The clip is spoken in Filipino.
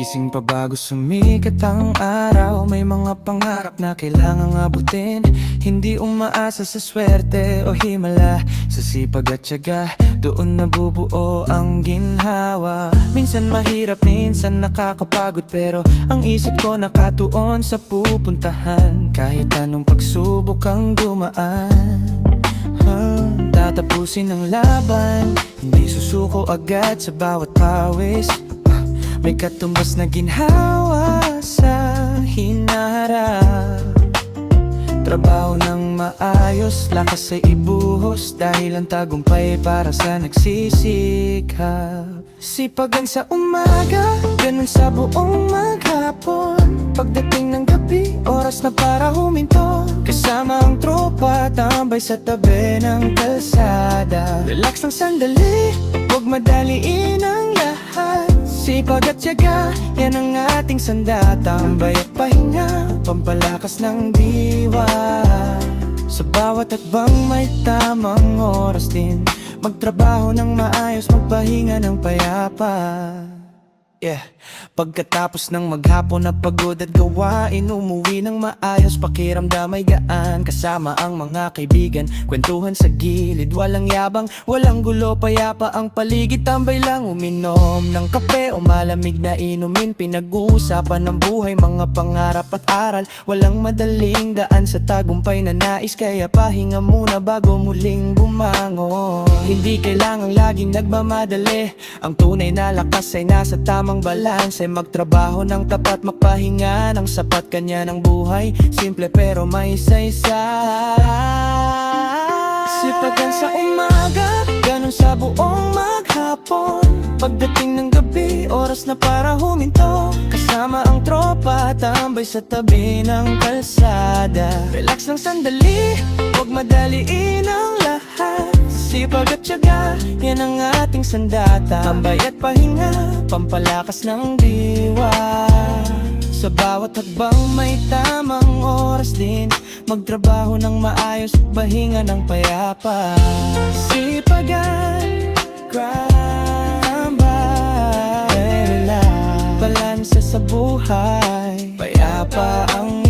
Gising pa bago sumikat ang araw. May mga pangarap na kailangang abutin. Hindi umaasa sa swerte o himala. Sa sipag at tiyaga, doon nabubuo ang ginhawa. Minsan mahirap, minsan nakakapagod, pero ang isip ko nakatuon sa pupuntahan. Kahit anong pagsubok ang dumaan, tatapusin ang laban. Hindi susuko agad sa bawat pawis. May katumbas na ginhawa sa hinaharap. Trabaho ng maayos, lakas ay ibuhos, dahil ang tagumpay para sa nagsisikap. Sipagan sa umaga, ganun sa buong maghapon. Pagdating ng gabi, oras na para huminto. Kasama ang tropa, tambay sa tabi ng kalsada. Relax lang sandali, huwag madaliin ang lahat. Sipag at tiyaga, yan ang ating sanda. Tambay at pahinga, pampalakas ng diwa. Sa bawat hakbang may tamang oras din. Magtrabaho ng maayos, magpahinga ng payapa. Pagkatapos ng maghapon na pagod at gawain, umuwi ng maayos, pakiramdam ay gaan. Kasama ang mga kaibigan, kwentuhan sa gilid. Walang yabang, walang gulo, payapa ang paligid. Tambay lang, uminom ng kape o malamig na inumin. Pinag-uusapan ng buhay, mga pangarap at aral. Walang madaling daan sa tagumpay na nais, kaya pahinga muna bago muling bumangon. Hindi kailangang laging nagmamadali, ang tunay na lakas ay nasa tamang balanse. Magtrabaho ng tapat, magpahinga ng sapat. Kanya ng buhay, simple pero may saysay. Sipagan sa umaga, ganun sa buong maghapon. Pagdating ng gabi, oras na para huminto. Kasama ang tropa, tambay sa tabi ng kalsada. Relax lang sandali, huwag madaliin ang lahat. Sipag at tiyaga, yan ang ating sandata. Tambay at pahinga, pampalakas ng diwa. Sa bawat hakbang may tamang oras din. Magtrabaho ng maayos at pahinga ng payapa. Sipagan, tambay, relax, balanse sa buhay. Payapa ang